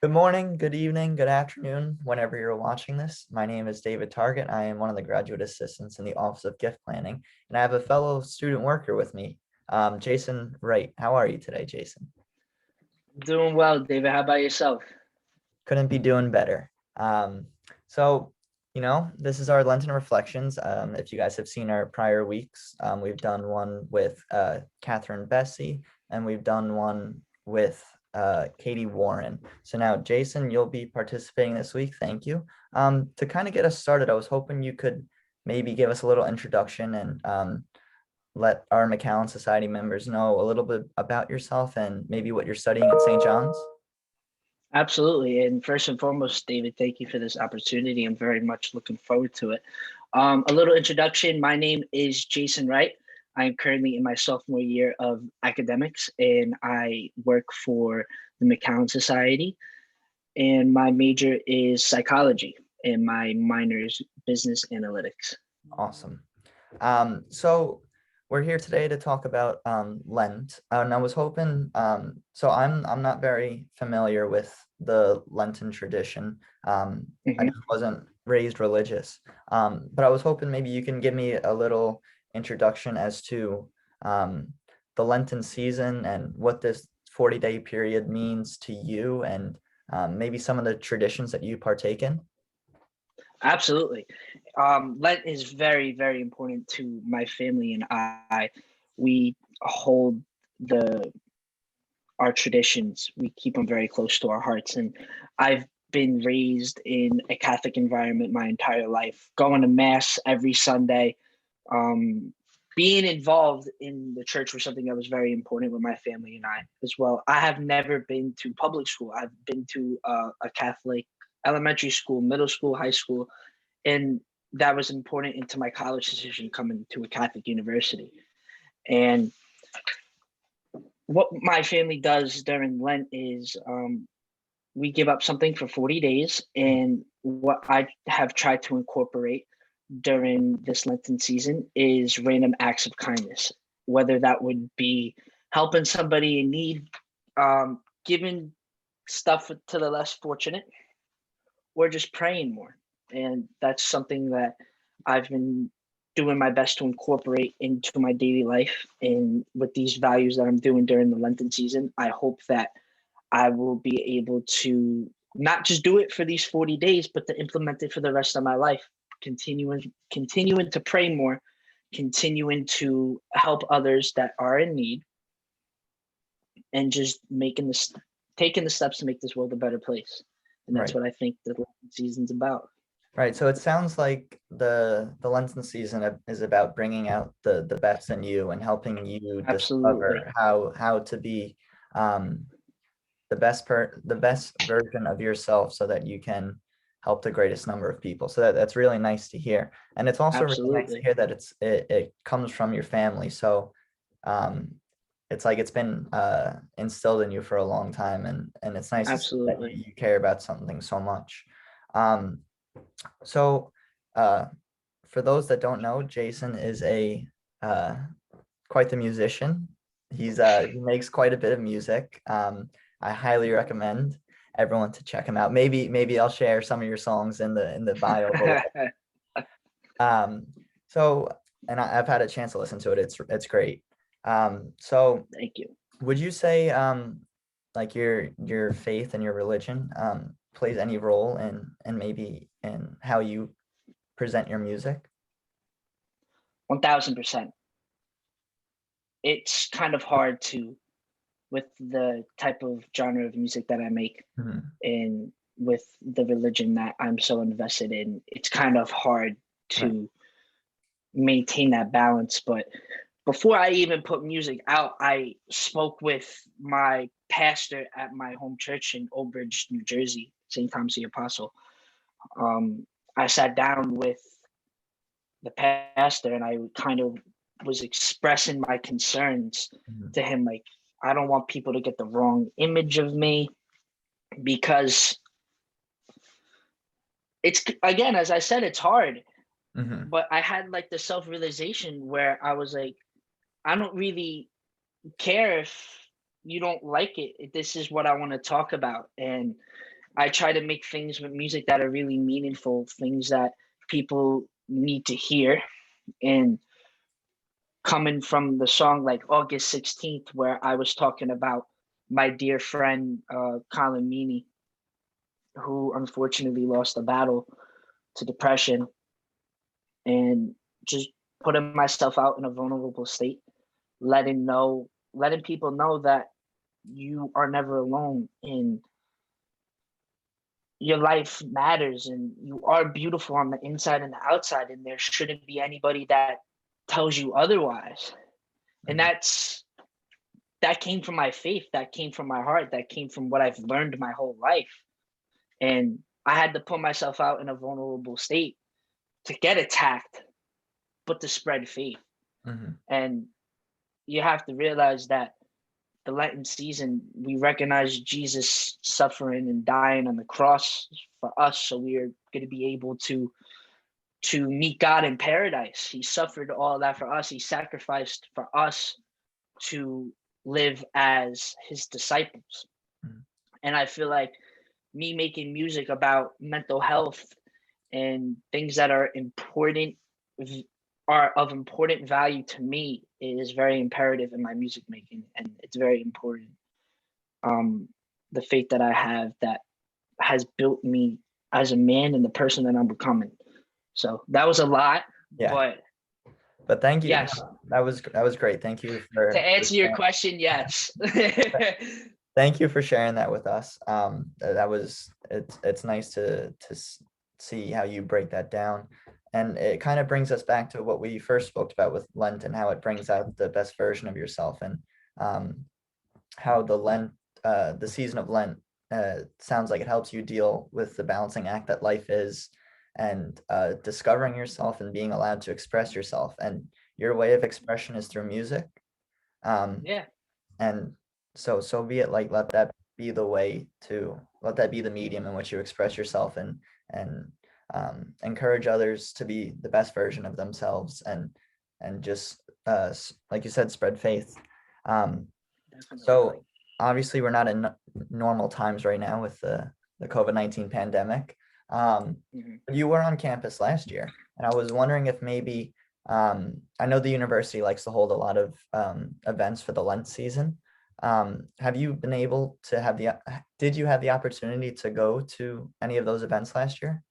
Good morning, good evening, good afternoon, whenever you're watching this. My name is David Target. I am one of the graduate assistants in the Office of Gift Planning, and I have a fellow student worker with me, Jason Wright. How are you today, Jason? Doing well, David. How about yourself? Couldn't be doing better. So, this is our Lenten reflections. If you guys have seen our prior weeks, we've done one with Catherine Bessie, and we've done one with Katie Warren. So now, Jason, you'll be participating this week. Thank you. To kind of get us started, I was hoping you could maybe give us a little introduction and let our McAllen Society members know a little bit about yourself and maybe what you're studying at St. John's. Absolutely. And first and foremost, David, thank you for this opportunity. I'm very much looking forward to it. A little introduction. My name is Jason Wright. I am currently in my sophomore year of academics, and I work for the McAllen Society. And my major is psychology, and my minor is business analytics. Awesome. So we're here today to talk about Lent, and I was hoping. So I'm not very familiar with the Lenten tradition. I Mhm. just wasn't raised religious, but I was hoping maybe you can give me a little introduction as to the Lenten season and what this 40-day period means to you, and maybe some of the traditions that you partake in. Absolutely. Lent is very, very important to my family and I. We hold the our traditions. We keep them very close to our hearts. And I've been raised in a Catholic environment my entire life, going to mass every Sunday. Um, Being involved in the church was something that was very important with my family and I as well. I have never been to public school. I've been to a Catholic elementary school, middle school, high school, and that was important into my college decision coming to a Catholic university. And what my family does during Lent is we give up something for 40 days. And what I have tried to incorporate during this Lenten season is random acts of kindness, whether that would be helping somebody in need, giving stuff to the less fortunate, or just praying more. And that's something that I've been doing my best to incorporate into my daily life. And with these values that I'm doing during the Lenten season, I hope that I will be able to not just do it for these 40 days, but to implement it for the rest of my life, continuing to pray more, continuing to help others that are in need, and just taking the steps to make this world a better place. And that's Right. what I think the Lenten season's about. Right. So it sounds like the Lenten season is about bringing out the best in you and helping you Absolutely. discover how to be um, the best version of yourself so that you can help the greatest number of people. So that's really nice to hear. And it's also really nice to Absolutely. hear that it comes from your family. So um, it's like it's been instilled in you for a long time, and it's nice to see that Absolutely. you care about something so much. Um, so, uh, for those that don't know, Jason is a uh, quite the musician. He makes quite a bit of music. I highly recommend everyone to check him out. Maybe I'll share some of your songs in the bio below. Um, so, and I've had a chance to listen to it. It's great. So Thank you. would you say like your faith and your religion plays any role in maybe in how you present your music? 1000%. It's kind of hard to, with the type of genre of music that I make Mhm. and with the religion that I'm so invested in, it's kind of hard Right. to maintain that balance. But before I even put music out, I spoke with my pastor at my home church in Old Bridge, New Jersey, St. Thomas the Apostle. I sat down with the pastor and I kind of was expressing my concerns Mhm. to him. Like, I don't want people to get the wrong image of me because it's, again, as I said, it's hard. Mhm. But I had like the self realization where I was like, I don't really care if you don't like it. This is what I want to talk about. And I try to make things with music that are really meaningful, things that people need to hear. And coming from the song like August 16th, where I was talking about my dear friend Colin Meaney, who unfortunately lost a battle to depression, and just putting myself out in a vulnerable state, letting people know that you are never alone and your life matters and you are beautiful on the inside and the outside, and there shouldn't be anybody that tells you otherwise. And Mhm. that came from my faith, that came from my heart, that came from what I've learned my whole life. And I had to put myself out in a vulnerable state to get attacked, but to spread faith. Mhm. And you have to realize that the Lenten season, we recognize Jesus suffering and dying on the cross for us, so we are going to be able to meet God in paradise. He suffered all that for us. He sacrificed for us to live as his disciples. Mhm. And I feel like me making music about mental health and things that are important, are of important value to me, is very imperative in my music making, and it's very important. Um, the faith that I have that has built me as a man and the person that I'm becoming. So that was a lot, Yeah, but but thank you. yes, No, that was great. Thank you to for answer your sharing. question, yes. Thank you for sharing that with us. That was it's nice to see how you break that down, and it kind of brings us back to what we first spoke about with Lent and how it brings out the best version of yourself, and um, how the season of Lent sounds like it helps you deal with the balancing act that life is, and discovering yourself and being allowed to express yourself. And your way of expression is through music. Um, Yeah, and so be it. Like, let that be the medium in which you express yourself, and encourage others to be the best version of themselves, and just like you said, spread faith. um definitely. so obviously we're not in normal times right now with the COVID-19 pandemic. Mhm. But you were on campus last year, and I was wondering if maybe, I know the university likes to hold a lot of events for the Lent season. Have you been able to did you have the opportunity to go to any of those events last year?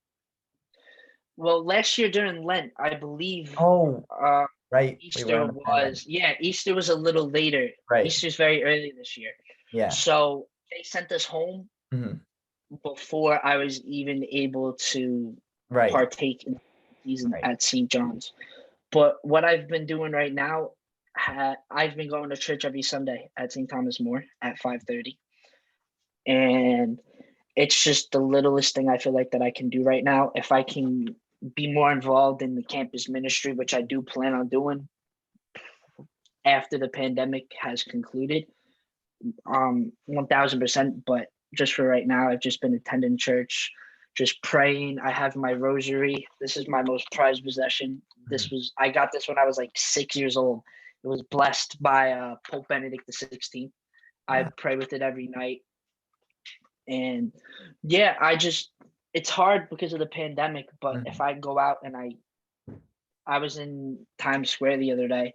Well, last year during Lent, I believe Oh, uh, right. We were Easter in the pandemic. was, yeah, Easter was a little later. Right. Easter's very early this year. Yeah. So they sent us home Mhm. before I was even able to Right. partake in the season Right. at St. John's. But what I've been doing right now, I've been going to church every Sunday at St. Thomas More at 5:30, and it's just the littlest thing I feel like that I can do right now. If I can be more involved in the campus ministry, which I do plan on doing after the pandemic has concluded, 1000%. But just for right now, I've just been attending church, just praying. I have my rosary. This is my most prized possession. Mhm. I got this when I was like 6 years old. It was blessed by Pope Benedict XVI. I Wow. pray with it every night. And yeah, it's hard because of the pandemic, but if Mhm. I go out and I was in Times Square the other day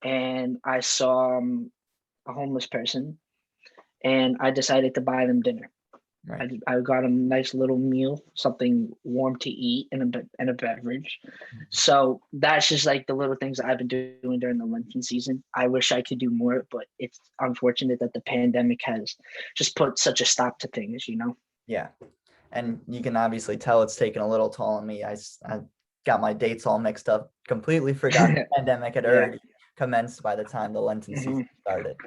and I saw a homeless person, and I decided to buy them dinner. Right. I got them a nice little meal, something warm to eat, and a beverage. Mhm. So that's just like the little things that I've been doing during the Lenten season. I wish I could do more, but it's unfortunate that the pandemic has just put such a stop to things, you know? Yeah. And you can obviously tell it's taken a little toll on me. I got my dates all mixed up, completely forgot the pandemic had Yeah. already commenced by the time the Lenten season Mhm. started.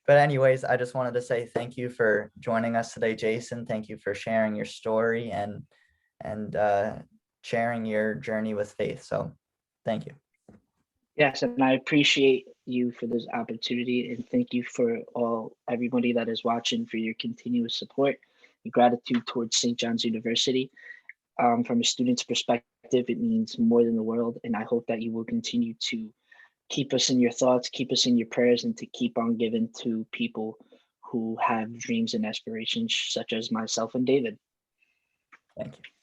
But anyways, I just wanted to say thank you for joining us today, Jason. Thank you for sharing your story and sharing your journey with faith. So thank you. Yes, and I appreciate you for this opportunity, and thank you for everybody that is watching for your continuous support and gratitude towards St. John's University. From a student's perspective, it means more than the world, and I hope that you will continue to keep us in your thoughts, keep us in your prayers, and to keep on giving to people who have dreams and aspirations, such as myself and David. Thank you.